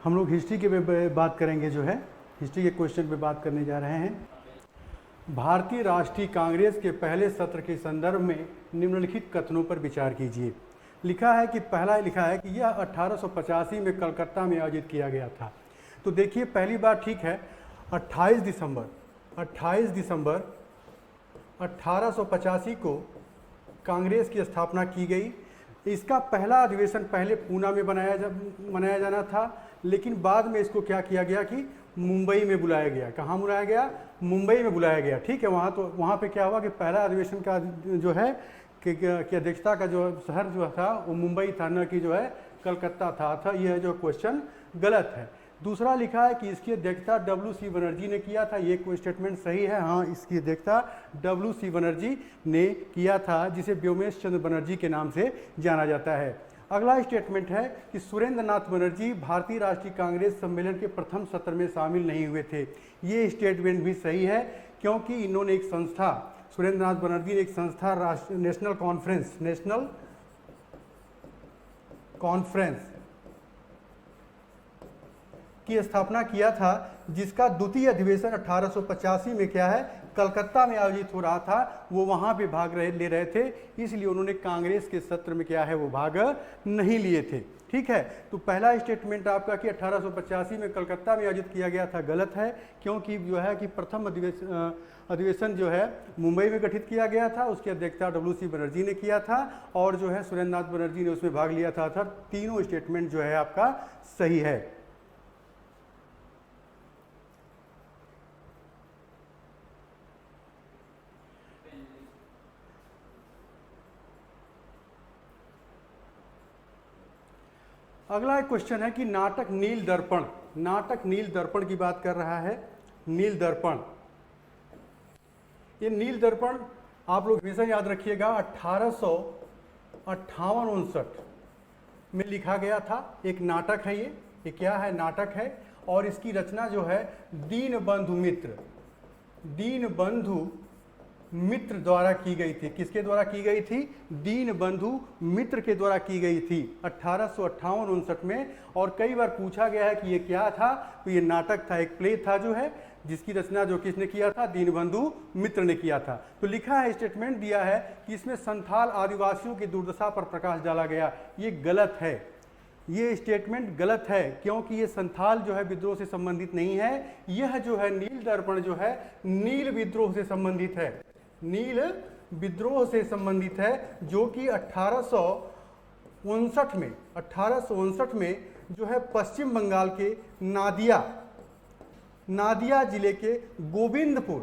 हम लोग हिस्ट्री के बात करेंगे, जो है हिस्ट्री के क्वेश्चन पे बात करने जा रहे हैं। भारतीय राष्ट्रीय कांग्रेस के पहले सत्र के संदर्भ में निम्नलिखित कथनों पर विचार कीजिए। लिखा है कि पहला लिखा है कि यह 1885 में कलकत्ता में आयोजित किया गया था। तो देखिए पहली बात ठीक है, 28 दिसंबर 1885 को कांग्रेस की स्थापना की गई। इसका पहला अधिवेशन पहले पूना में मनाया जाना था, लेकिन बाद में इसको क्या किया गया कि मुंबई में बुलाया गया। कहाँ बुलाया गया? मुंबई में बुलाया गया। ठीक है, वहाँ पे क्या हुआ कि पहला अधिवेशन का जो है कि अध्यक्षता का जो शहर जो था वो मुंबई था, न कि जो है कलकत्ता था। यह जो क्वेश्चन गलत है। दूसरा लिखा है कि इसकी अध्यक्षता WC बनर्जी ने किया था। ये कोई स्टेटमेंट सही है, हाँ, इसकी अध्यक्षता WC बनर्जी ने किया था, जिसे व्योमेश चंद्र बनर्जी के नाम से जाना जाता है। अगला स्टेटमेंट है कि सुरेंद्र नाथ बनर्जी भारतीय राष्ट्रीय कांग्रेस सम्मेलन के प्रथम सत्र में शामिल नहीं हुए थे। ये स्टेटमेंट भी सही है, क्योंकि इन्होंने एक संस्था, सुरेंद्र नाथ बनर्जी ने एक संस्था नेशनल कॉन्फ्रेंस की स्थापना किया था, जिसका द्वितीय अधिवेशन 1885 में क्या है कलकत्ता में आयोजित हो रहा था। वो वहाँ पे भाग ले रहे थे, इसलिए उन्होंने कांग्रेस के सत्र में क्या है वो भाग नहीं लिए थे। ठीक है, तो पहला स्टेटमेंट आपका कि 1885 में कलकत्ता में आयोजित किया गया था गलत है, क्योंकि जो है कि प्रथम अधिवेशन जो है मुंबई में गठित किया गया था। उसकी अध्यक्षता WC बनर्जी ने किया था, और जो है सुरेंद्र नाथ बनर्जी ने उसमें भाग लिया था। तीनों स्टेटमेंट जो है आपका सही है। अगला एक क्वेश्चन है कि नाटक नील दर्पण की बात कर रहा है। नील दर्पण, ये नील दर्पण आप लोग हमेशा याद रखिएगा 1858-59 में लिखा गया था। एक नाटक है, ये क्या है? नाटक है, और इसकी रचना जो है दीनबंधु मित्र द्वारा की गई थी। किसके द्वारा की गई थी? दीनबंधु मित्र के द्वारा की गई थी 1858-59 में। और कई बार पूछा गया है कि ये क्या था, तो ये नाटक था, एक प्ले था जो है, जिसकी रचना जो किसने किया था? दीनबंधु मित्र ने किया था। तो लिखा है, स्टेटमेंट दिया है कि इसमें संथाल आदिवासियों की दुर्दशा पर प्रकाश डाला गया। ये गलत है, ये स्टेटमेंट गलत है, क्योंकि ये संथाल जो है विद्रोह से संबंधित नहीं है। यह जो है नील दर्पण जो है नील विद्रोह से संबंधित है, नील विद्रोह से संबंधित है, जो कि 1859 में जो है पश्चिम बंगाल के नादिया जिले के गोविंदपुर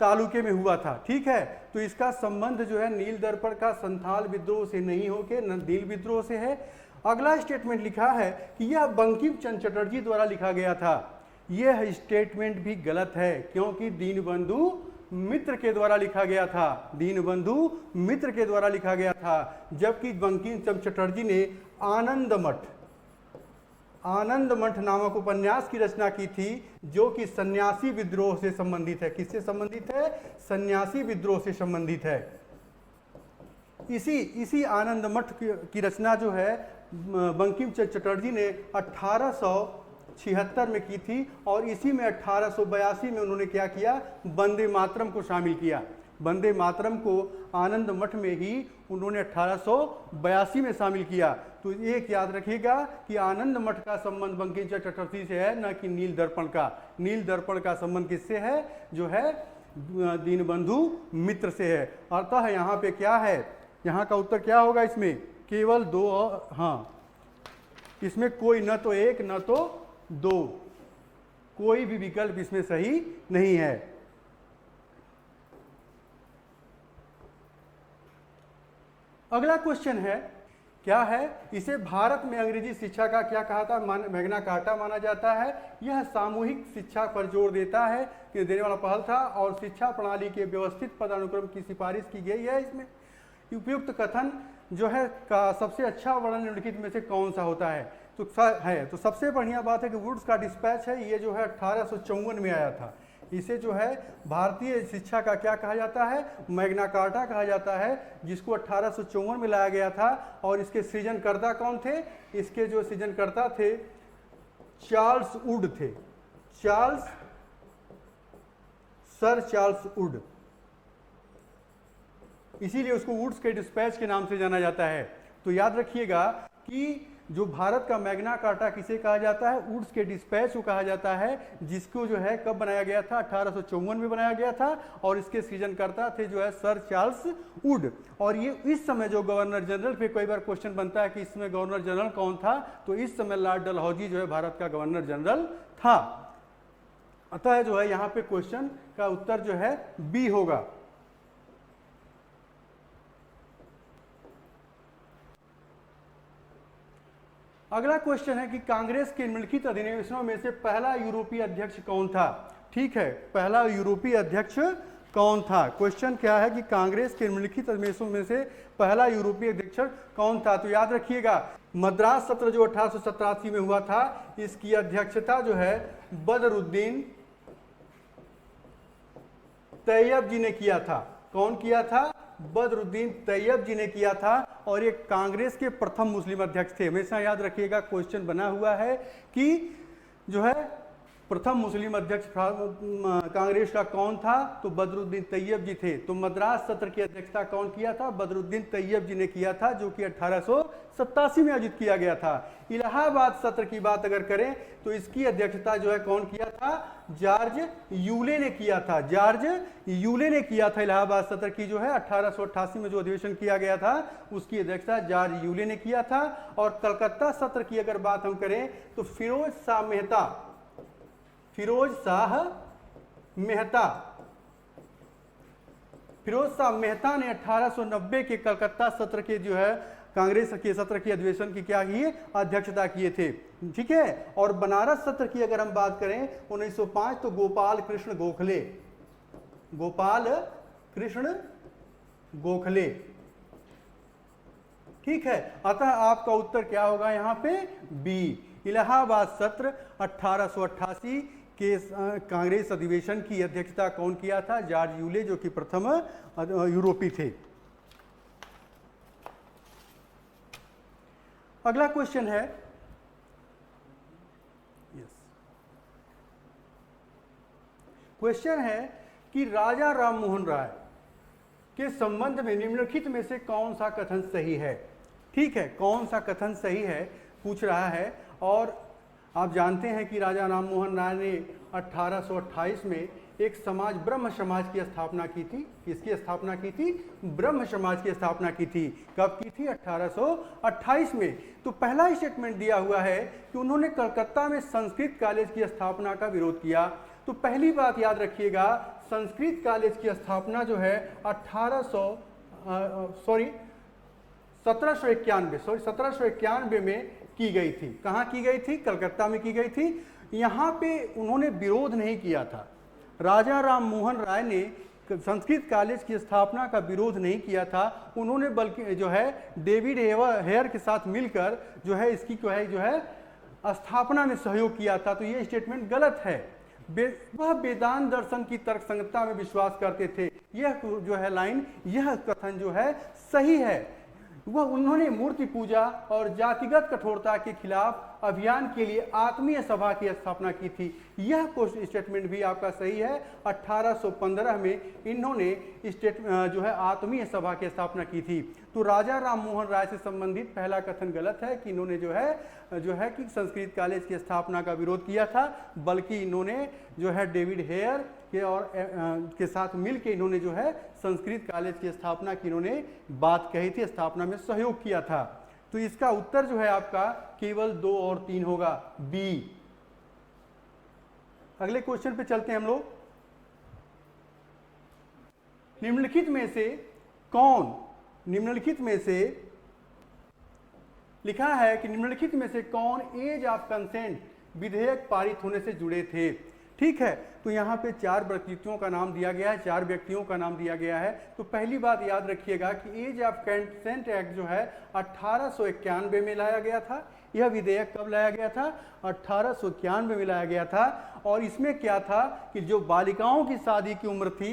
तालुके में हुआ था। ठीक है, तो इसका संबंध जो है नील दर्पण का संथाल विद्रोह से नहीं होके नील विद्रोह से है। अगला स्टेटमेंट लिखा है कि यह बंकिम चंद्र चटर्जी द्वारा लिखा गया था। यह स्टेटमेंट भी गलत है, क्योंकि दीनबंधु मित्र के द्वारा लिखा गया था। दीनबंधु मित्र के द्वारा लिखा गया था, जबकि बंकिम चंद्र चटर्जी ने आनंद मठ नामक उपन्यास की रचना की थी, जो कि सन्यासी विद्रोह से संबंधित है। किससे संबंधित है? सन्यासी विद्रोह से संबंधित है। इसी आनंद मठ की रचना जो है बंकिम चंद्र चटर्जी ने 1876 में की थी, और इसी में 1882 में उन्होंने क्या किया? वंदे मातरम को शामिल किया। वंदे मातरम को आनंद मठ में ही उन्होंने 1882 में शामिल किया। तो एक याद रखिएगा कि आनंद मठ का संबंध बंकिम चंद्र चटर्जी से है, न कि नील दर्पण का। नील दर्पण का संबंध किससे है? जो है दीनबंधु मित्र से है। अतः यहाँ पे क्या है? यहाँ का उत्तर क्या होगा? इसमें केवल दो, हाँ, इसमें कोई न तो एक न तो दो, कोई भी विकल्प इसमें सही नहीं है। अगला क्वेश्चन है, क्या है? इसे भारत में अंग्रेजी शिक्षा का क्या कहा था? मैग्ना कार्टा माना जाता है। यह सामूहिक शिक्षा पर जोर देता है कि देने वाला पहल था, और शिक्षा प्रणाली के व्यवस्थित पदानुक्रम की सिफारिश की गई है। इसमें उपयुक्त कथन जो है का सबसे अच्छा वर्णन निम्नलिखित में से कौन सा होता है? तो सबसे बढ़िया बात है कि वुड्स का डिस्पैच है, ये जो है 1854 में आया था। इसे जो है भारतीय शिक्षा का क्या कहा जाता है, मैग्ना कार्टा कहा जाता है, जिसको 1854 में लाया गया था। और इसके सृजनकर्ता कौन थे, इसके जो सृजनकर्ता थे चार्ल्स वुड थे, सर चार्ल्स वुड, इसीलिए उसको वुड्स के डिस्पैच के नाम से जाना जाता है। तो याद रखिएगा कि जो भारत का मैग्ना कार्टा किसे कहा जाता है, वुड्स के डिस्पैच को कहा जाता है, जिसको जो है कब बनाया गया था, 1854 में बनाया गया था। और इसके सृजनकर्ता थे जो है सर चार्ल्स वुड। और ये इस समय जो गवर्नर जनरल पे कई बार क्वेश्चन बनता है कि इस समय गवर्नर जनरल कौन था, तो इस समय लॉर्ड डलहौजी जो है भारत का गवर्नर जनरल था। अतः जो है यहाँ पे क्वेश्चन का उत्तर जो है बी होगा। अगला क्वेश्चन है कि कांग्रेस के निम्नलिखित अधिवेशनों में से पहला यूरोपीय अध्यक्ष कौन था। ठीक है, पहला यूरोपीय अध्यक्ष कौन था। क्वेश्चन क्या है कि कांग्रेस के निम्नलिखित अधिवेशनों में से पहला यूरोपीय अध्यक्ष कौन था। तो याद रखिएगा मद्रास सत्र जो 1887 में हुआ था, इसकी अध्यक्षता जो है बदरुद्दीन तैयब जी ने किया था। कौन किया था, बदरुद्दीन तैयब जी ने किया था। और ये कांग्रेस के प्रथम मुस्लिम अध्यक्ष थे। हमेशा याद रखिएगा क्वेश्चन बना हुआ है कि जो है प्रथम मुस्लिम अध्यक्ष कांग्रेस का कौन था, तो बदरुद्दीन तैयब जी थे। तो मद्रास सत्र की अध्यक्षता कौन किया था, बदरुद्दीन तैयब जी ने किया था, जो कि 1887 में आयोजित किया गया था। इलाहाबाद सत्र की बात अगर करें तो इसकी अध्यक्षता जो है कौन किया था, जॉर्ज यूले ने किया था। जॉर्ज यूले ने किया था इलाहाबाद सत्र की जो है 1888 में जो अधिवेशन किया गया था, उसकी अध्यक्षता जॉर्ज यूले ने किया था। और कलकत्ता सत्र की अगर बात हम करें तो फिरोज शाह मेहता ने 1890 के कलकत्ता सत्र के जो है कांग्रेस के सत्र की अधिवेशन की क्या की अध्यक्षता किए थे। ठीक है, और बनारस सत्र की अगर हम बात करें 1905 तो गोपाल कृष्ण गोखले। ठीक है, अतः आपका उत्तर क्या होगा यहाँ पे बी। इलाहाबाद सत्र 1888 के कांग्रेस अधिवेशन की अध्यक्षता कौन किया था, जॉर्ज यूले, जो कि प्रथम यूरोपीय थे। अगला क्वेश्चन है, क्वेश्चन है कि राजा राममोहन राय के संबंध में निम्नलिखित में से कौन सा कथन सही है। ठीक है, कौन सा कथन सही है पूछ रहा है। और आप जानते हैं कि राजा राममोहन राय ने 1828 में एक समाज ब्रह्म समाज की स्थापना की थी। किसकी स्थापना की थी, ब्रह्म समाज की स्थापना की थी। कब की थी, 1828 में। तो पहला स्टेटमेंट दिया हुआ है कि उन्होंने कलकत्ता में संस्कृत कॉलेज की स्थापना का विरोध किया। तो पहली बात याद रखिएगा, संस्कृत कॉलेज की स्थापना जो है 1791 में की गई थी। कहाँ की गई थी, कलकत्ता में की गई थी। यहाँ पे उन्होंने विरोध नहीं किया था। राजा राममोहन राय ने संस्कृत कॉलेज की स्थापना का विरोध नहीं किया था। उन्होंने बल्कि जो है डेविड हेयर के साथ मिलकर जो है इसकी जो है स्थापना में सहयोग किया था। तो ये स्टेटमेंट गलत है। वह वेदांत दर्शन की तर्क संगतता में विश्वास करते थे। यह जो है लाइन, यह कथन जो है सही है। वह उन्होंने मूर्ति पूजा और जातिगत कठोरता के खिलाफ अभियान के लिए आत्मीय सभा की स्थापना की थी। यह स्टेटमेंट भी आपका सही है। 1815 में इन्होंने जो है आत्मीय सभा की स्थापना की थी। तो राजा राममोहन राय से संबंधित पहला कथन गलत है कि इन्होंने जो है कि संस्कृत कॉलेज की स्थापना का विरोध किया था, बल्कि इन्होंने जो है डेविड हेयर के साथ मिलकर इन्होंने जो है संस्कृत कॉलेज की स्थापना की इन्होंने बात कही थी, स्थापना में सहयोग किया था। तो इसका उत्तर जो है आपका केवल 2 और 3 होगा, बी। अगले क्वेश्चन पे चलते हैं हम लोग। निम्नलिखित में से लिखा है कि निम्नलिखित में से कौन एज ऑफ कंसेंट विधेयक पारित होने से जुड़े थे। ठीक है। तो यहाँ पे 4 व्यक्तित्वों का नाम दिया गया है, 4 व्यक्तियों का नाम दिया गया है। तो पहली बात याद रखिएगा कि एज ऑफ कंसेंट एक्ट जो है 1891 में लाया गया था। यह विधेयक कब लाया गया था? 1891 में लाया गया था। और इसमें क्या था कि जो बालिकाओं की शादी की उम्र थी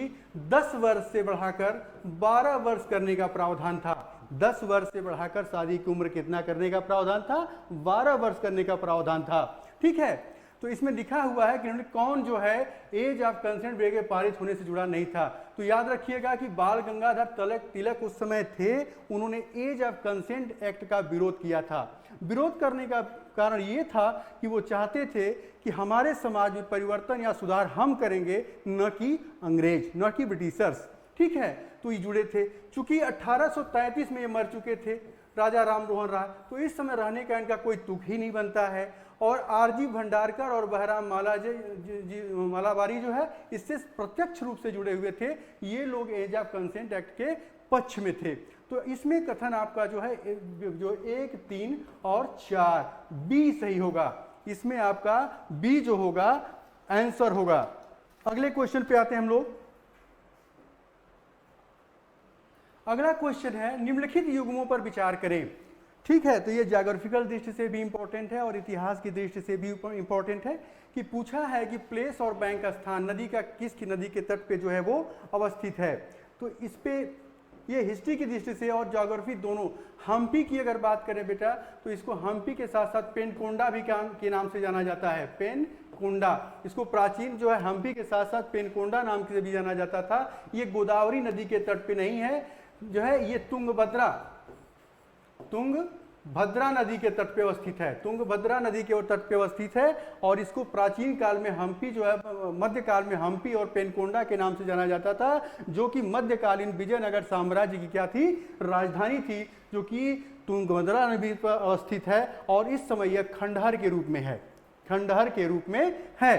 10 वर्ष से बढ़ाकर 12 वर्ष करने का प्रावधान था। 10 वर्ष से बढ़ाकर शादी की उम्र कितना करने का प्रावधान था? 12 वर्ष करने का प्रावधान था। ठीक है। तो इसमें लिखा हुआ है कि कौन जो है एज ऑफ कंसेंट बिल के पारित होने से जुड़ा नहीं था। तो याद रखिएगा कि बाल गंगाधर तिलक उस समय थे, उन्होंने एज ऑफ कंसेंट एक्ट का विरोध किया था। विरोध करने का कारण ये था कि वो चाहते थे कि हमारे समाज में परिवर्तन या सुधार हम करेंगे, न कि अंग्रेज, न कि ब्रिटिशर्स। ठीक है। तो ये जुड़े थे। चूंकि 1833 में ये मर चुके थे राजा राम मोहन राय, तो इस समय रहने का इनका कोई तुक ही नहीं बनता है। और आरजी भंडारकर और बहराम मालाबारी जो है इससे प्रत्यक्ष रूप से जुड़े हुए थे। ये लोग एज ऑफ कंसेंट एक्ट के पक्ष में थे। तो इसमें कथन आपका जो है जो 1, 3 और 4 बी सही होगा। इसमें आपका बी जो होगा आंसर होगा। अगले क्वेश्चन पे आते हैं हम लोग। अगला क्वेश्चन है निम्नलिखित युग्मों पर विचार करें। ठीक है। तो ये ज्योग्राफिकल दृष्टि से भी इंपॉर्टेंट है और इतिहास की दृष्टि से भी इंपॉर्टेंट है कि पूछा है कि प्लेस और बैंक का स्थान नदी का किस नदी के तट पे जो है वो अवस्थित है। तो इस पे ये हिस्ट्री की दृष्टि से और ज्योग्राफी दोनों। हम्पी की अगर बात करें बेटा तो इसको हम्पी के साथ साथ पेनकोंडा भी के नाम से जाना जाता है। पेनकोंडा, इसको प्राचीन जो है हम्पी के साथ साथ पेनकोंडा नाम से भी जाना जाता था। ये गोदावरी नदी के तट पे नहीं है, जो है ये तुंगभद्रा नदी के तट पे अवस्थित है। तुंगभद्रा नदी के तट पे अवस्थित है और इसको प्राचीन काल में हम्पी जो है मध्यकाल में हम्पी और पेनकोंडा के नाम से जाना जाता था, जो कि मध्यकालीन विजयनगर साम्राज्य की क्या थी? राजधानी थी, जो कि तुंगभद्रा नदी पर अवस्थित है। और इस समय यह खंडहर के रूप में है, खंडहर के रूप में है।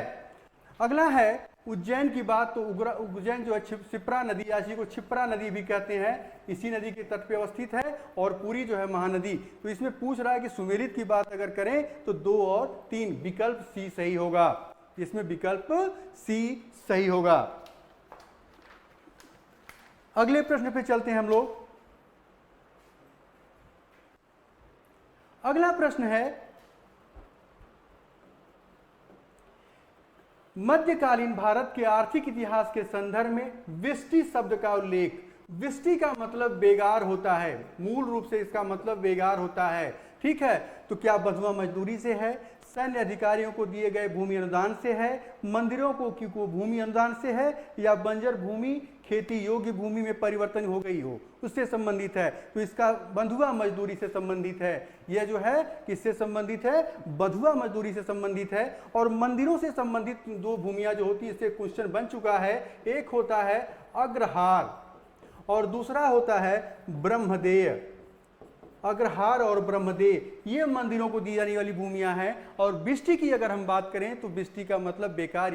अगला है उज्जैन की बात। तो उज्जैन जो है क्षिप्रा नदी, इसी को क्षिप्रा नदी भी कहते हैं, इसी नदी के तट पे अवस्थित है। और पूरी जो है महानदी। तो इसमें पूछ रहा है कि सुमेलित की बात अगर करें तो 2 और 3 विकल्प सी सही होगा। इसमें विकल्प सी सही होगा। अगले प्रश्न पे चलते हैं हम लोग। अगला प्रश्न है मध्यकालीन भारत के आर्थिक इतिहास के संदर्भ में विष्टि शब्द का उल्लेख। विष्टि का मतलब बेगार होता है, मूल रूप से इसका मतलब बेगार होता है। ठीक है। तो क्या बंधुआ मजदूरी से है, सैन्य अधिकारियों को दिए गए भूमि अनुदान से है, मंदिरों को भूमि अनुदान से है, या बंजर भूमि खेती योग्य भूमि में परिवर्तन हो गई हो उससे संबंधित है। तो इसका बंधुआ मजदूरी से संबंधित है। यह जो है किससे संबंधित है? बंधुआ मजदूरी से संबंधित है। और मंदिरों से संबंधित 2 भूमियां जो होती है, इससे क्वेश्चन बन चुका है। एक होता है अग्रहार और दूसरा होता है ब्रह्मदेय। अग्रहार और ब्रह्मदेव ये मंदिरों को दी जाने वाली भूमियां हैं। और बिष्टि की अगर हम बात करें तो बिष्टि का मतलब बेगार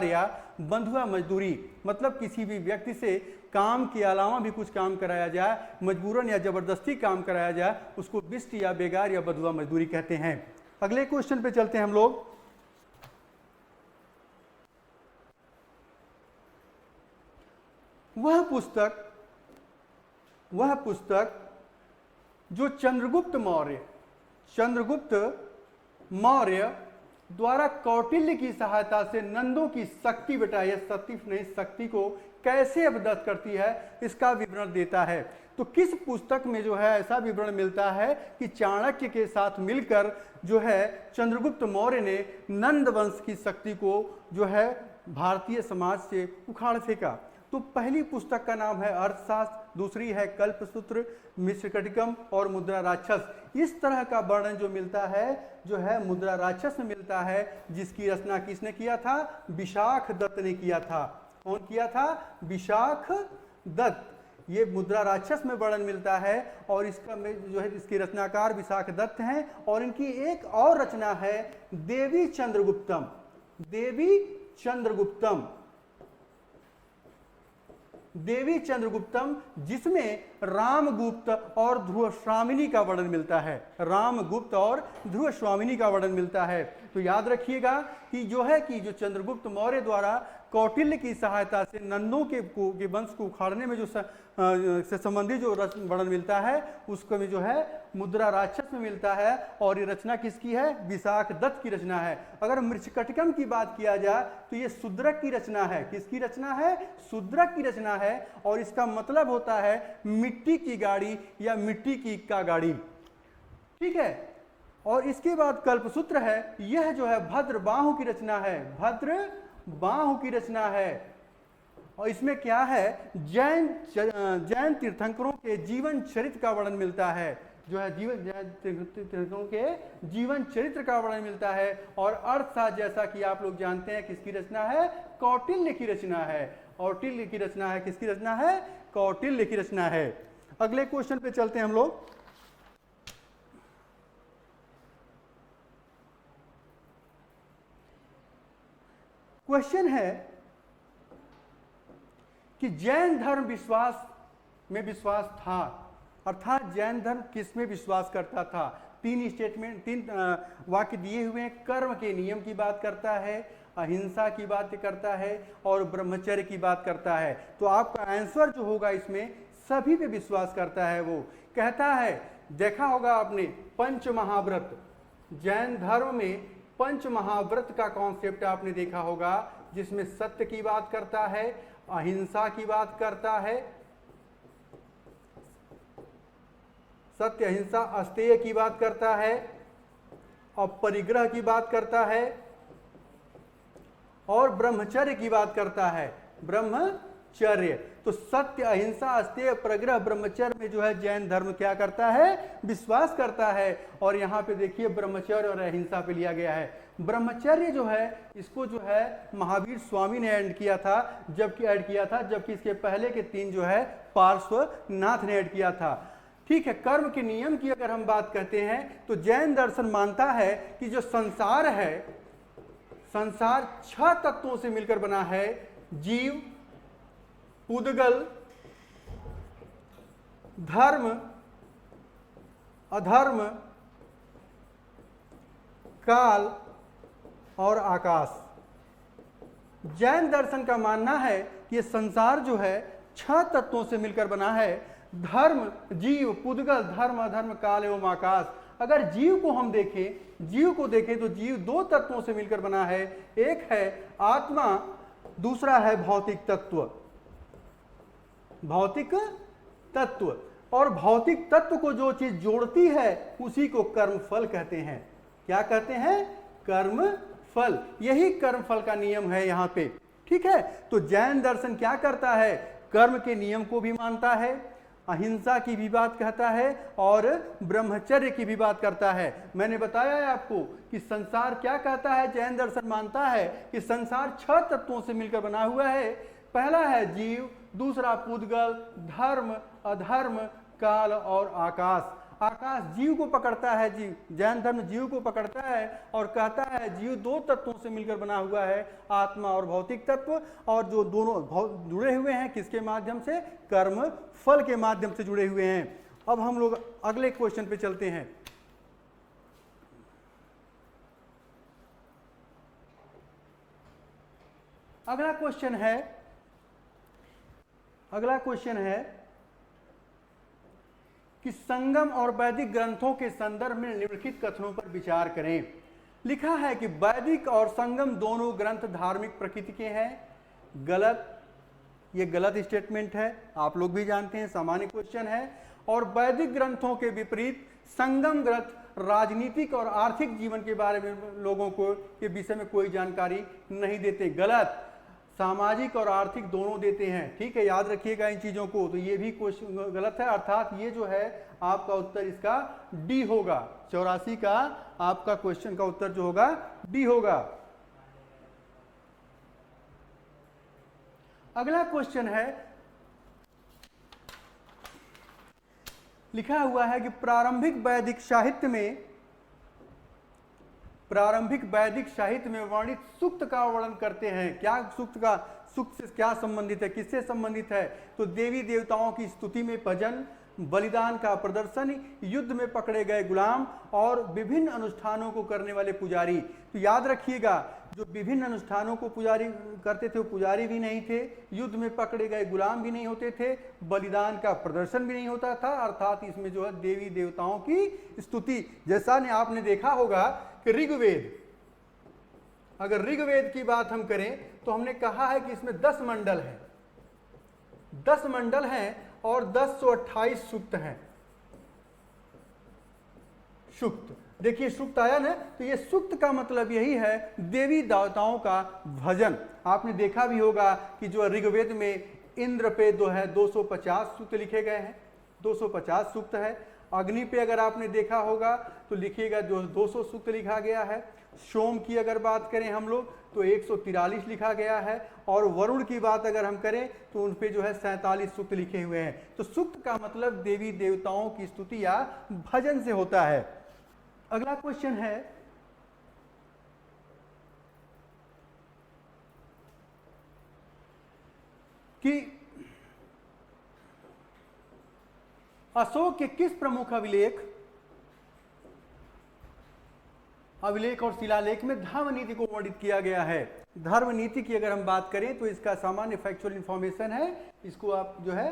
या बंधुआ मजदूरी, मतलब किसी भी व्यक्ति से काम के अलावा भी कुछ काम कराया जाए, मजबूरन या जबरदस्ती काम कराया जाए, उसको बिष्टि या बेगार या बंधुआ मजदूरी कहते हैं। अगले क्वेश्चन पे चलते हैं हम लोग। वह पुस्तक जो चंद्रगुप्त मौर्य द्वारा कौटिल्य की सहायता से नंदों की शक्ति, बेटा यह सती नहीं, शक्ति को कैसे अवगत करती है, इसका विवरण देता है। तो किस पुस्तक में जो है ऐसा विवरण मिलता है कि चाणक्य के साथ मिलकर जो है चंद्रगुप्त मौर्य ने नंद वंश की शक्ति को जो है भारतीय समाज से उखाड़ फेंका। तो पहली पुस्तक का नाम है अर्थशास्त्र, दूसरी है कल्पसूत्र, मिश्रकटिकम और मुद्रा राक्षस। इस तरह का वर्णन जो मिलता है जो है मुद्रा राक्षस में मिलता है, जिसकी रचना किसने किया था? विशाख दत्त ने किया था। कौन किया था? विशाख दत्त। ये मुद्रा राक्षस में वर्णन मिलता है और इसका जो है इसके रचनाकार विशाख दत्त हैं। और इनकी एक और रचना है देवी चंद्रगुप्तम। देवी चंद्रगुप्तम देवी चंद्रगुप्तम, जिसमें रामगुप्त और ध्रुवस्वामिनी का वर्णन मिलता है। रामगुप्त और ध्रुवस्वामिनी का वर्णन मिलता है। तो याद रखिएगा कि जो है कि जो चंद्रगुप्त मौर्य द्वारा कौटिल्य की सहायता से नंदों के वंश को उखाड़ने में जो से संबंधित जो वर्णन मिलता है, उसको में जो है मुद्रा राक्षस में मिलता है। और ये रचना किसकी है? विशाख दत्त की रचना है। अगर मृच्छकटिकम की बात किया जाए तो ये शूद्रक की रचना है। किसकी रचना है? शूद्रक की रचना है। और इसका मतलब होता है मिट्टी की गाड़ी या मिट्टी की इक्का गाड़ी। ठीक है। और इसके बाद कल्पसूत्र है, यह जो है भद्रबाहु की रचना है। भद्रबाहु की रचना है। और इसमें क्या है? जैन तीर्थंकरों के जीवन चरित्र का वर्णन मिलता है। जो है जैन तीर्थंकरों के जीवन चरित्र का वर्णन मिलता है। और अर्थशास्त्र, जैसा कि आप लोग जानते हैं, किसकी रचना है? कौटिल्य की रचना है। कौटिल्य की रचना है। किसकी रचना है? कौटिल्य की रचना है। अगले क्वेश्चन पे चलते हैं हम लोग। क्वेश्चन है कि जैन धर्म विश्वास में विश्वास था, अर्थात जैन धर्म किस में विश्वास करता था? तीन स्टेटमेंट, तीन वाक्य दिए हुए हैं। कर्म के नियम की बात करता है, अहिंसा की बात करता है और ब्रह्मचर्य की बात करता है। तो आपका आंसर जो होगा इसमें सभी पे विश्वास करता है। वो कहता है, देखा होगा आपने पंच महाव्रत, जैन धर्म में पंच महाव्रत का कॉन्सेप्ट आपने देखा होगा, जिसमें सत्य की बात करता है, अहिंसा की बात करता है, सत्य अहिंसा अस्तेय की बात करता है, अपरिग्रह की बात करता है और ब्रह्मचर्य की बात करता है। ब्रह्मचर्य। तो सत्य अहिंसा अस्तेय प्रग्रह ब्रह्मचर्य में जो है जैन धर्म क्या करता है? विश्वास करता है। और यहाँ पे देखिए ब्रह्मचर्य और अहिंसा पे लिया गया है। ब्रह्मचर्य जो है, इसको जो है महावीर स्वामी ने ऐड किया था, जबकि इसके पहले के तीन जो है पार्श्वनाथ ने ऐड किया था। ठीक है। कर्म के नियम की अगर हम बात करते हैं तो जैन दर्शन मानता है कि जो संसार है, संसार 6 तत्वों से मिलकर बना है। जीव, पूदगल, धर्म, अधर्म, काल और आकाश। जैन दर्शन का मानना है कि ये संसार जो है 6 तत्वों से मिलकर बना है। धर्म, जीव, पूदगल, धर्म, अधर्म, काल एवं आकाश। अगर जीव को हम देखें तो जीव 2 तत्वों से मिलकर बना है। एक है आत्मा, दूसरा है भौतिक तत्व। भौतिक तत्व। और भौतिक तत्व को जो चीज जोड़ती है उसी को कर्मफल कहते हैं। क्या कहते हैं? कर्मफल। यही कर्मफल का नियम है यहाँ पे। ठीक है। तो जैन दर्शन क्या करता है? कर्म के नियम को भी मानता है, अहिंसा की भी बात कहता है और ब्रह्मचर्य की भी बात करता है। मैंने बताया है आपको कि संसार क्या कहता है? जैन दर्शन मानता है कि संसार 6 तत्वों से मिलकर बना हुआ है। पहला है जीव, दूसरा पूदगल, धर्म, अधर्म, काल और आकाश। आकाश जीव को पकड़ता है। जीव, जैन धर्म जीव को पकड़ता है और कहता है जीव 2 तत्वों से मिलकर बना हुआ है, आत्मा और भौतिक तत्व। और जो दोनों जुड़े हुए हैं किसके माध्यम से? कर्म फल के माध्यम से जुड़े हुए हैं। अब हम लोग अगले क्वेश्चन पे चलते हैं। अगला क्वेश्चन है कि संगम और वैदिक ग्रंथों के संदर्भ में निम्नलिखित कथनों पर विचार करें। लिखा है कि वैदिक और संगम दोनों ग्रंथ धार्मिक प्रकृति के हैं। गलत। ये गलत स्टेटमेंट है, आप लोग भी जानते हैं, सामान्य क्वेश्चन है। और वैदिक ग्रंथों के विपरीत संगम ग्रंथ राजनीतिक और आर्थिक जीवन के बारे में लोगों को के विषय में कोई जानकारी नहीं देते। गलत। सामाजिक और आर्थिक दोनों देते हैं। ठीक है। याद रखिएगा इन चीजों को। तो ये भी क्वेश्चन गलत है, अर्थात ये जो है आपका उत्तर इसका डी होगा। 84 का आपका क्वेश्चन का उत्तर जो होगा डी होगा। अगला क्वेश्चन है, लिखा हुआ है कि प्रारंभिक वैदिक साहित्य में वर्णित सूक्त का वर्णन करते हैं। क्या सूक्त का? सुख से क्या संबंधित है, किससे संबंधित है? तो देवी देवताओं की स्तुति में भजन, बलिदान का प्रदर्शन, युद्ध में पकड़े गए गुलाम और विभिन्न अनुष्ठानों को करने वाले पुजारी। तो याद रखिएगा, जो विभिन्न अनुष्ठानों को पुजारी करते थे वो पुजारी भी नहीं थे, युद्ध में पकड़े गए गुलाम भी नहीं होते थे, बलिदान का प्रदर्शन भी नहीं होता था, अर्थात इसमें जो है देवी देवताओं की स्तुति। जैसा ने आपने देखा होगा कि ऋग्वेद, अगर ऋग्वेद की बात हम करें तो हमने कहा है कि इसमें 10 मंडल हैं, 10 मंडल हैं और 1028 सूक्त हैं। सूक्त देखिए, सूक्त आया ना, तो ये सूक्त का मतलब यही है देवी देवताओं का भजन। आपने देखा भी होगा कि जो ऋग्वेद में इंद्र पे जो है 250 सूक्त लिखे गए हैं, 250 सूक्त है। अग्नि पे अगर आपने देखा होगा तो लिखिएगा जो 200 सूक्त लिखा गया है। सोम की अगर बात करें हम लोग तो 143 लिखा गया है, और वरुण की बात अगर हम करें तो उन पे जो है 47 सूक्त लिखे हुए हैं। तो सूक्त का मतलब देवी देवताओं की स्तुति या भजन से होता है। अगला क्वेश्चन है कि अशोक के किस प्रमुख अभिलेख और शिलालेख में धर्म नीति को वर्णित किया गया है? धर्म नीति की अगर हम बात करें तो इसका सामान्य फैक्चुअल इंफॉर्मेशन है, इसको आप जो है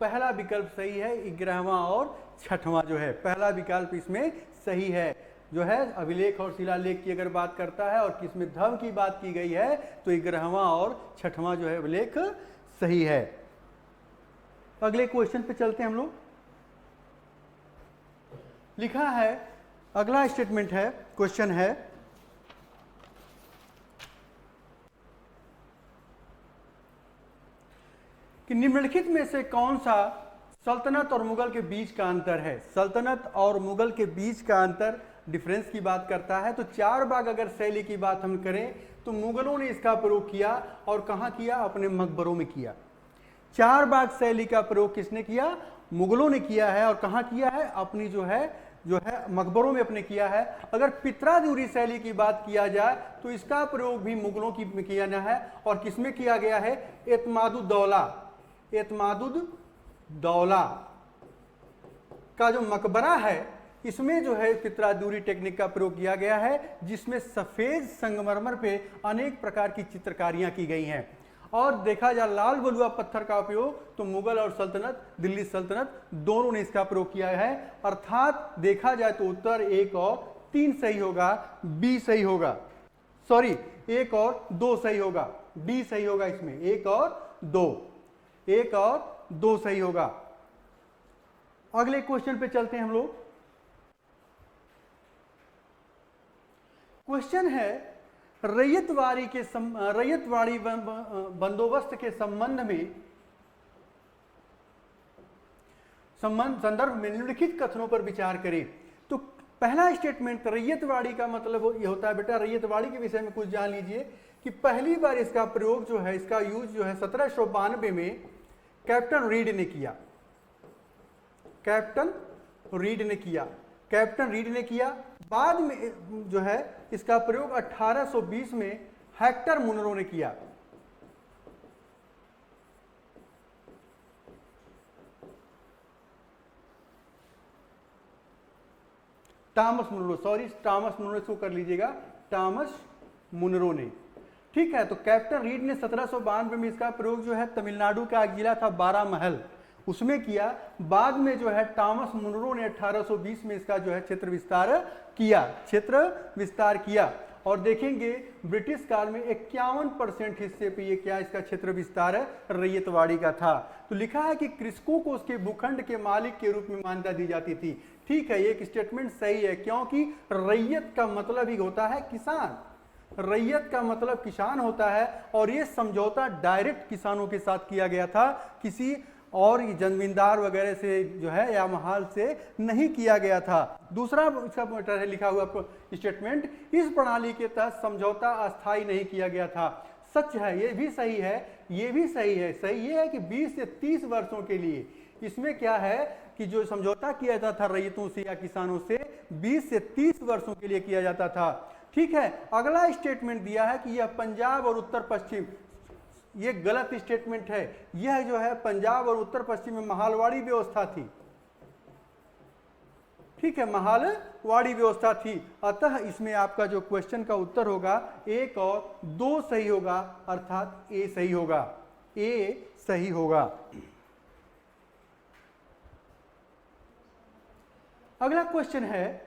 पहला विकल्प सही है, 11वां और 6वां जो है पहला विकल्प इसमें सही है। जो है अभिलेख और शिलालेख की अगर बात करता है और किसमें धर्म की बात की गई है तो 11वां और 6वां जो है अभिलेख सही है। अगले क्वेश्चन पे चलते हैं हम लोग। लिखा है, अगला स्टेटमेंट है, क्वेश्चन है कि निम्नलिखित में से कौन सा सल्तनत और मुगल के बीच का अंतर है? सल्तनत और मुगल के बीच का अंतर डिफरेंस की बात करता है। तो 4 बाग अगर शैली की बात हम करें तो मुगलों ने इसका प्रयोग किया, और कहाँ किया? अपने मकबरों में किया। 4 बाग शैली का प्रयोग किसने किया? मुगलों ने किया है, और कहाँ किया है? अपनी जो है मकबरों में अपने किया है। अगर पित्रादूरी शैली की बात किया जाए तो इसका प्रयोग भी मुगलों की में किया गया है, और किसमें किया गया है? एतमादुद्दौला का जो मकबरा है इसमें जो है पित्रादूरी टेक्निक का प्रयोग किया गया है, जिसमें सफेद संगमरमर पे अनेक प्रकार की चित्रकारियां की गई हैं। और देखा जाए लाल बलुआ पत्थर का उपयोग तो मुगल और सल्तनत, दिल्ली सल्तनत दोनों ने इसका प्रयोग किया है। अर्थात देखा जाए तो उत्तर 1 और 3 सही होगा, बी सही होगा, सॉरी 1 और 2 सही होगा, डी सही होगा इसमें, 1 और 2 सही होगा। अगले क्वेश्चन पे चलते हैं हम लोग। क्वेश्चन है रैयतवाड़ी बंदोबस्त के संदर्भ में निम्नलिखित कथनों पर विचार करें। तो पहला स्टेटमेंट रैयतवाड़ी का मतलब ये होता है, बेटा रैयतवाड़ी के विषय में कुछ जान लीजिए कि पहली बार इसका प्रयोग जो है, इसका यूज जो है 1792 में कैप्टन रीड ने किया। बाद में जो है इसका प्रयोग 1820 में हेक्टर मुनरो ने किया। टॉमस मुनरो इसको कर लीजिएगा, टॉमस मुनरो ने। ठीक है, तो कैप्टन रीड ने 1792 में इसका प्रयोग जो है तमिलनाडु का एक जिला था बारामहल, उसमें किया। बाद में जो है टॉमस मुनरो ने 1820 में इसका जो है क्षेत्र विस्तार किया। और देखेंगे ब्रिटिश काल में 51% हिस्से पे ये क्या इसका क्षेत्र विस्तार है रैयतवाड़ी का था। तो लिखा है कि कृषकों को उसके भूखंड के मालिक के रूप में मान्यता दी जाती थी। ठीक है, ये स्टेटमेंट सही है, क्योंकि रैयत का मतलब ही होता है किसान, रैयत का मतलब किसान होता है, और ये समझौता डायरेक्ट किसानों के साथ किया गया था, किसी और जमींदार वगैरह से जो है या महाल से नहीं किया गया था। दूसरा इसका मैटर है लिखा हुआ स्टेटमेंट, इस प्रणाली के तहत समझौता अस्थायी नहीं किया गया था। सच है, ये भी सही है। सही ये है कि 20 से 30 वर्षों के लिए इसमें क्या है कि जो समझौता किया जाता था रैयतों से या किसानों से 20 से 30 वर्षों के लिए किया जाता था। ठीक है, अगला स्टेटमेंट दिया है कि यह पंजाब और उत्तर पश्चिम ये गलत स्टेटमेंट है। यह जो है पंजाब और उत्तर पश्चिम में महालवाड़ी व्यवस्था थी, ठीक है, महालवाड़ी व्यवस्था थी। अतः इसमें आपका जो क्वेश्चन का उत्तर होगा 1 और 2 सही होगा, अर्थात ए सही होगा, ए सही होगा। अगला क्वेश्चन है,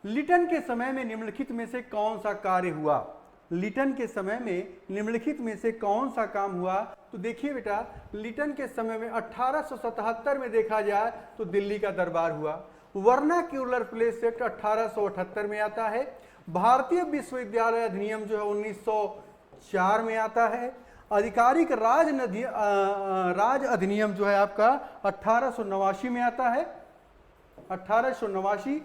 लिटन के समय में निम्नलिखित में से कौन सा कार्य हुआ? लिटन के समय में निम्नलिखित में से कौन सा काम हुआ? तो देखिए बेटा, लिटन के समय में 1877 में देखा जाए तो दिल्ली का दरबार हुआ। वर्नाक्यूलर प्लेस एक्ट 1878 में आता है। भारतीय विश्वविद्यालय अधिनियम जो है 1904 में आता है। आधिकारिक राज अधिनियम जो है आपका 1889 में आता है, 1889।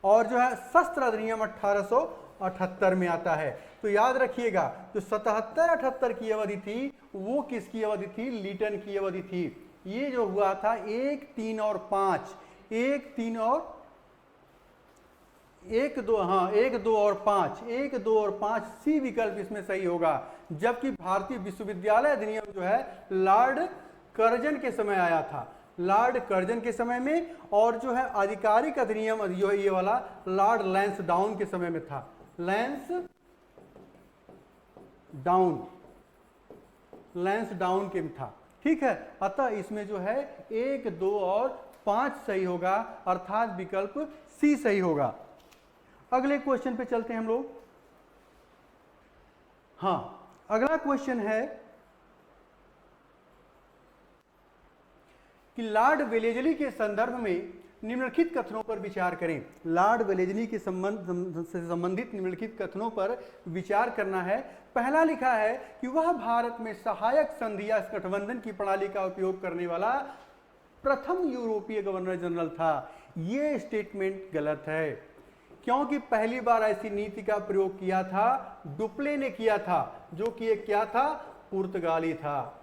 और जो है शस्त्र अधिनियम 1878 में आता है। तो याद रखिएगा, जो 77-78 की अवधि थी वो किसकी अवधि थी? लिटन की अवधि थी। ये जो हुआ था 1, 3 और 5, 1, 3 और 1, 2, हाँ 1, 2 और 5, 1, 2 और 5 सी विकल्प इसमें सही होगा। जबकि भारतीय विश्वविद्यालय अधिनियम जो है लॉर्ड कर्जन के समय आया था, लॉर्ड कर्जन के समय में। और जो है आधिकारिक अधिनियम जो ये वाला लॉर्ड लैंसडाउन के समय में था, लैंसडाउन के था, ठीक है। अतः इसमें जो है 1, 2 और 5 सही होगा, अर्थात विकल्प सी सही होगा। अगले क्वेश्चन पे चलते हैं हम लोग। हाँ, अगला क्वेश्चन है कि लॉर्ड वेलेजली के संदर्भ में निम्नलिखित कथनों पर विचार करें। लॉर्ड वेलेजली के संबंध से संबंधित निम्नलिखित कथनों पर विचार करना है। पहला लिखा है कि वह भारत में सहायक संधि या गठबंधन की प्रणाली का उपयोग करने वाला प्रथम यूरोपीय गवर्नर जनरल था। यह स्टेटमेंट गलत है, क्योंकि पहली बार ऐसी नीति का प्रयोग किया था डुप्ले ने किया था, जो कि एक क्या था? पुर्तगाली था।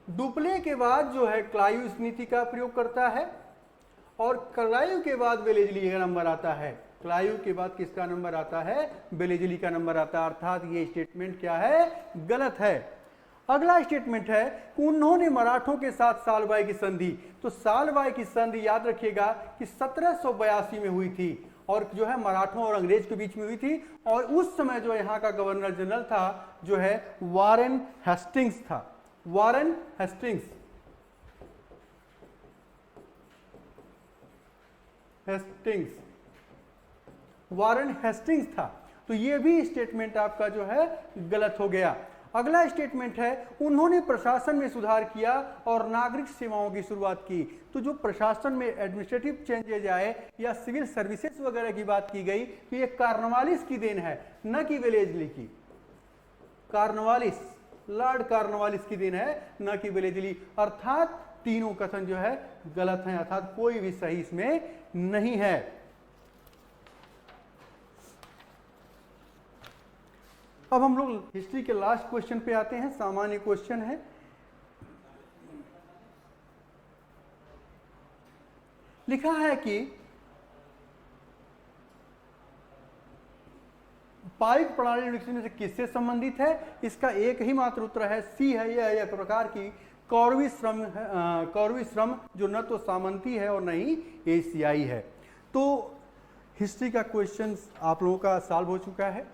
डुप्ले के बाद जो है क्लाइव इस नीति का प्रयोग करता है, और क्लाइव के बाद वेलेजली का नंबर आता है। क्लाइव के बाद किसका नंबर आता है? वेलेजली का नंबर आता है। अर्थात ये स्टेटमेंट क्या है? गलत है। अगला स्टेटमेंट है कि उन्होंने मराठों के साथ सालबाई की संधि। तो सालबाई की संधि याद रखिएगा कि 1782 में हुई थी, और जो है मराठों और अंग्रेज के बीच में हुई थी। और उस समय जो यहाँ का गवर्नर जनरल था जो है वारेन हेस्टिंग्स था, वारेन हेस्टिंग्स, वारेन हेस्टिंग्स था। तो ये भी स्टेटमेंट आपका जो है गलत हो गया। अगला स्टेटमेंट है उन्होंने प्रशासन में सुधार किया और नागरिक सेवाओं की शुरुआत की। तो जो प्रशासन में एडमिनिस्ट्रेटिव चेंजेज आए या सिविल सर्विसेज वगैरह की बात की गई, तो ये कार्नवालिस की देन है, न कि वेलेजली की। कार्नवालिस, लॉर्ड कार्नवालिस की देन है, न कि वेलेजली। अर्थात तीनों कथन जो है गलत हैं, अर्थात कोई भी सही इसमें नहीं है। अब हम लोग हिस्ट्री के लास्ट क्वेश्चन पे आते हैं। सामान्य क्वेश्चन है, लिखा है कि पाइक प्रणाली विकसित में से किससे संबंधित है? इसका एक ही मात्र उत्तर है, सी है। यह एक प्रकार की कौरवी श्रम जो न तो सामंती है और न ही एशियाई है। तो हिस्ट्री का क्वेश्चन आप लोगों का सॉल्व हो चुका है।